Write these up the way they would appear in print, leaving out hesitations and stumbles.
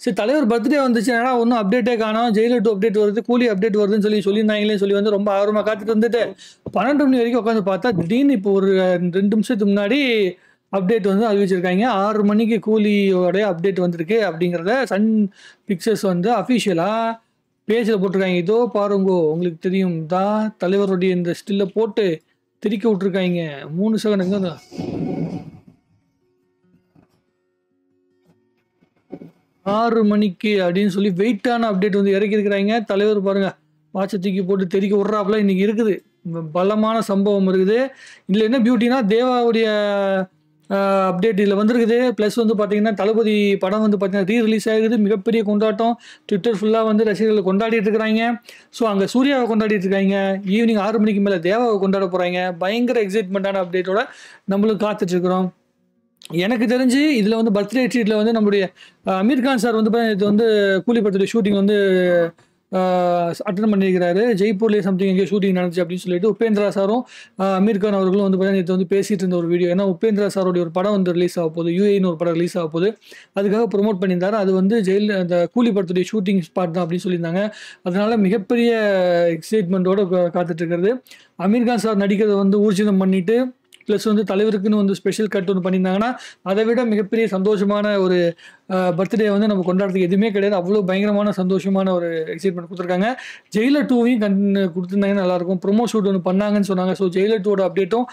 சரி தலைவர் பர்த்டே வந்துச்சு என்னடா ஒன்றும் அப்டேட்டே காணோம், ஜெயிலர் 2 அப்டேட் வருது, கூலி அப்டேட் வருதுன்னு சொல்லியிருந்தாங்களே சொல்லி வந்து ரொம்ப ஆர்வமாக காத்துட்டு வந்துட்டு 12 மணி வரைக்கும் உட்காந்து பார்த்தா திடீர்னு இப்போ ஒரு 2 நிமிஷத்துக்கு முன்னாடி அப்டேட் வந்து அறிவிச்சிருக்காங்க. 6 மணிக்கு கூலியோட அப்டேட் வந்திருக்கு அப்படிங்கிறத சன் பிக்சர்ஸ் வந்து அஃபிஷியலாக பேஜில் போட்டிருக்காங்க. இதோ பாருங்கோ, உங்களுக்கு தெரியும் தான் தலைவருடைய இந்த ஸ்டில்லை போட்டு திருக்கி விட்டுருக்காங்க. 3 செகண்ட் தான் 6 மணிக்கு அப்படின்னு சொல்லி வெயிட்டான அப்டேட் வந்து இறக்கி இருக்கிறாங்க. தலைவர் பாருங்க வாட்சை தூக்கி போட்டு தெறிக்க விட்றாப்புல இன்னைக்கு இருக்குது. பலமான சம்பவம் இருக்குது. இதில் என்ன பியூட்டினா தேவாவுடைய அப்டேட் இதில் வந்திருக்குது. ப்ளஸ் வந்து பார்த்தீங்கன்னா தளபதி படம் வந்து பார்த்தீங்கன்னா ரீ-ரிலீஸ் ஆகிருக்குது. மிகப்பெரிய கொண்டாட்டம். ட்விட்டர் ஃபுல்லாக வந்து ரசிகர்களை கொண்டாடிட்டு இருக்கிறாங்க. ஸோ அங்கே சூர்யாவை கொண்டாடிட்டு இருக்காங்க. ஈவினிங் 6 மணிக்கு மேலே தேவாவை கொண்டாட போகிறாங்க. பயங்கர எக்ஸைட்மெண்ட்டான அப்டேட்டோட நம்மளும் காத்துட்ருக்குறோம். எனக்கு தெரிஞ்சு இதில் வந்து பர்த்டே ட்ரீட்டில் வந்து நம்முடைய அமீர் கான் சார் வந்து இது வந்து கூலி படத்துடைய ஷூட்டிங் வந்து அட்டன் பண்ணியிருக்கிறாரு. ஜெய்ப்பூர்லேயே சம்திங் எங்கேயோ ஷூட்டிங் நடந்துச்சு அப்படின்னு சொல்லிட்டு உபேந்திரா சாரும் அமீர் கான் அவர்களும் வந்து பார்த்தீங்கன்னா இது வந்து பேசிட்டு இருந்த ஒரு வீடியோ. ஏன்னா உபேந்திரா சாரோடைய ஒரு படம் வந்து ரிலீஸ் ஆக போகுது, யூஏன்னு ஒரு படம் ரிலீஸ் ஆக போகுது. அதுக்காக ப்ரொமோட் பண்ணியிருந்தாரு. அது வந்து அந்த கூலி படத்துடைய ஷூட்டிங் ஸ்பாட் தான் அப்படின்னு சொல்லியிருந்தாங்க. அதனால மிகப்பெரிய எக்ஸைட்மெண்ட்டோடு காத்துட்டு இருக்கிறது. அமீர் கான் சார் நடிக்கிறத வந்து ஊர்ஜிதம் பண்ணிட்டு ப்ளஸ் வந்து தலைவருக்குன்னு வந்து ஸ்பெஷல் கட் ஒன்று பண்ணியிருந்தாங்கன்னா அதை விட மிகப்பெரிய சந்தோஷமான ஒரு பர்த்டே வந்து நம்ம கொண்டாடுறதுக்கு எதுவுமே கிடையாது. அவ்வளோ பயங்கரமான சந்தோஷமான ஒரு எக்ஸைட்மெண்ட் கொடுத்துருக்காங்க. ஜெயிலர் 2வையும் கொடுத்துருந்தாங்கன்னா நல்லாயிருக்கும். ப்ரொமோ ஷூட் ஒன்று பண்ணாங்கன்னு சொன்னாங்க. ஸோ ஜெயிலர் 2ஓட அப்டேட்டும்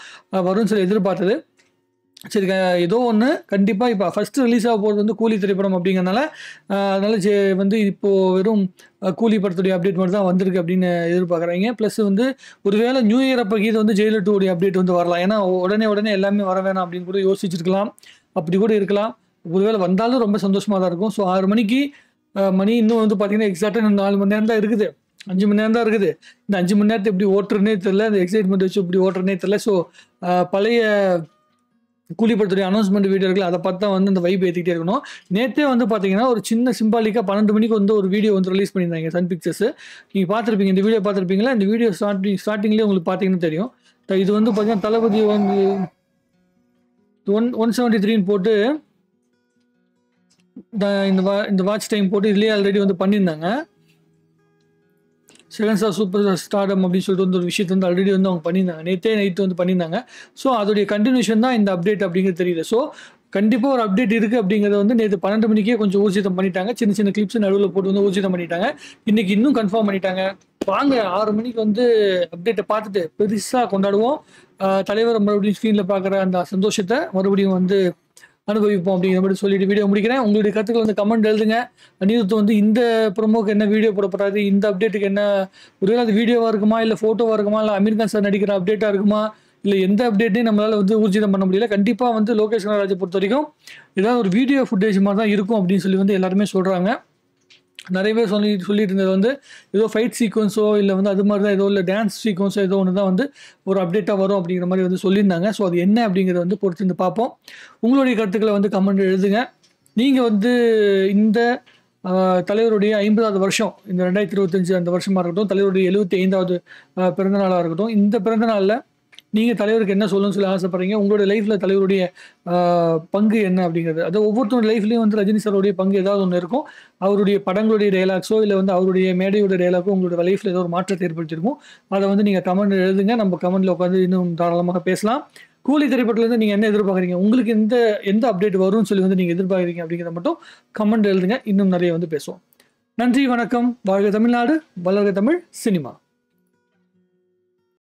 வரும்னு சொல்லி எதிர்பார்த்தது. சரி ஏதோ ஒன்று கண்டிப்பாக இப்போ ஃபஸ்ட்டு ரிலீஸ் ஆக போகிறது வந்து கூலி திரைப்படம் அப்படிங்கிறனால அதனால் வந்து இப்போது வெறும் கூலி படத்துடைய அப்டேட் மட்டும் தான் வந்திருக்கு அப்படின்னு எதிர்பார்க்குறாங்க. ப்ளஸ் வந்து ஒருவேளை நியூ இயர் அப்போ இது வந்து ஜெயிலர் 2 அப்டேட் வந்து வரலாம். ஏன்னா உடனே எல்லாமே வர வேணாம் அப்படின்னு கூட யோசிச்சிருக்கலாம். அப்படி கூட இருக்கலாம். ஒருவேளை வந்தாலும் ரொம்ப சந்தோஷமாக தான் இருக்கும். ஸோ 6 மணிக்கு மணி இன்னும் வந்து பார்த்தீங்கன்னா எக்ஸாக்டாக 4 மணி நேரம் தான் இருக்குது, 5 மணி நேரம் தான் இருக்குது. இந்த 5 மணி நேரத்தை எப்படி ஓட்டுறனே தெரில, அந்த எக்ஸைட்மெண்ட் வச்சு எப்படி ஓட்டுறனே தெரில. ஸோ பழைய கூலி படத்துடைய அனௌன்ஸ்மெண்ட் வீடியோ இருக்குல்ல, அதை பார்த்து தான் வந்து அந்த வைப் ஏற்றிக்கிட்டே இருக்கணும். நேற்றே வந்து பார்த்தீங்கன்னா ஒரு சின்ன சிம்பாலிக்காக 12 மணிக்கு வந்து ஒரு வீடியோ வந்து ரிலீஸ் பண்ணியிருந்தாங்க சன் பிக்சர்ஸ். நீங்கள் பார்த்துருப்பீங்க, இந்த வீடியோ பார்த்துருப்பீங்களா? இந்த வீடியோ ஸ்டார்டிங்லேயே உங்களுக்கு பார்த்தீங்கன்னா தெரியும். இது வந்து பார்த்தீங்கன்னா தளபதி வந்து 173 போட்டு இந்த வாட்ச் டைம் போட்டு இதுலேயே ஆல்ரெடி வந்து பண்ணியிருந்தாங்க. செகண்ட் ஸ்டார் சூப்பர் ஸ்டார்டம் அப்படின்னு சொல்லிட்டு வந்து ஒரு விஷயத்தை வந்து ஆல்ரெடி வந்து அவங்க பண்ணியிருந்தாங்க. நேற்றே நைட்டு வந்து பண்ணியிருந்தாங்க. ஸோ அதோடைய கண்டினியூஷன் தான் இந்த அப்டேட் அப்படிங்கிறது தெரியுது. ஸோ கண்டிப்பாக ஒரு அப்டேட் இருக்குது அப்படிங்கிறத வந்து நேற்று 12 மணிக்கே கொஞ்சம் ஊர்ஜிதம் பண்ணிட்டாங்க. சின்ன சின்ன கிளிப்ஸ் நடுவில் போட்டு வந்து ஊர்ஜிதம் பண்ணிட்டாங்க. இன்றைக்கி இன்னும் கன்ஃபார்ம் பண்ணிட்டாங்க. வாங்க 6 மணிக்கு வந்து அப்டேட்டை பார்த்துட்டு பெருசாக கொண்டாடுவோம். தலைவர் மறுபடியும் ஸ்க்ரீனில் பார்க்குற அந்த சந்தோஷத்தை மறுபடியும் வந்து அனுபவிப்போம் அப்படிங்கிற மாதிரி சொல்லிட்டு வீடியோ முடிக்கிறேன். உங்களுடைய கருத்துக்கள் வந்து கமெண்ட் எழுதுங்க. அனிருத் வந்து இந்த ப்ரோமோக்கு என்ன வீடியோ போடப்படாது, இந்த அப்டேட்டுக்கு என்ன ஒருவேளை அது வீடியோவாக இருக்குமா, இல்லை ஃபோட்டோவாக இருக்குமா, இல்லை அமீர் கான் சார் நடிக்கிற அப்டேட்டாக இருக்குமா, இல்லை எந்த அப்டேட்டையும் நம்மளால் வந்து ஊர்ஜிதம் பண்ண முடியல. கண்டிப்பாக வந்து லோகேஷ் கனகராஜை பொறுத்த வரைக்கும் ஏதாவது ஒரு வீடியோ ஃபுட்டேஜ் மாதிரி தான் இருக்கும் அப்படின்னு சொல்லி வந்து எல்லாருமே சொல்கிறாங்க. நிறைய பேர் சொல்லிட்டு இருந்தது வந்து ஏதோ ஃபைட் சீக்வன்ஸோ இல்லை வந்து அது மாதிரி தான் ஏதோ இல்லை டான்ஸ் சீக்வன்ஸோ ஏதோ ஒன்று தான் வந்து ஒரு அப்டேட்டாக வரும் அப்படிங்கிற மாதிரி வந்து சொல்லியிருந்தாங்க. ஸோ அது என்ன அப்படிங்கிறத வந்து பொறுத்து வந்து பார்ப்போம். உங்களுடைய கருத்துக்களை வந்து கமெண்ட் எழுதுங்க. நீங்கள் வந்து இந்த தலைவருடைய 50வது வருஷம், இந்த 2025 அந்த வருஷமாக இருக்கட்டும், தலைவருடைய 75வது பிறந்த நாளாக இருக்கட்டும், இந்த பிறந்த நாளில் நீங்கள் தலைவருக்கு என்ன சொல்லணும்னு சொல்லி ஆசைப்படுறீங்க? உங்களுடைய லைஃப்பில் தலைவருடைய பங்கு என்ன அப்படிங்கிறது. அது ஒவ்வொருத்தரோட லைஃப்லேயும் வந்து ரஜினி சாருடைய பங்கு ஏதாவது ஒன்று இருக்கும். அவருடைய படங்களுடைய டைலாக்ஸோ இல்லை வந்து அவருடைய மேடையோட டைலாக்கோ உங்களோட லைஃப்பில் ஏதோ ஒரு மாற்றத்தை ஏற்படுத்தியிருக்கும். அதை வந்து நீங்கள் கமெண்ட் எழுதுங்க. நம்ம கமெண்ட்டில் உட்காந்து இன்னும் தாராளமாக பேசலாம். கூலி திரைப்படத்துலேருந்து நீங்கள் என்ன எதிர்பார்க்குறீங்க, உங்களுக்கு எந்த அப்டேட் வரும்னு சொல்லி வந்து நீங்கள் எதிர்பார்க்குறீங்க அப்படிங்கிறத மட்டும் கமெண்ட் எழுதுங்க. இன்னும் நிறைய வந்து பேசுவோம். நன்றி, வணக்கம். வாழ்க தமிழ்நாடு, வளர்க தமிழ் சினிமா.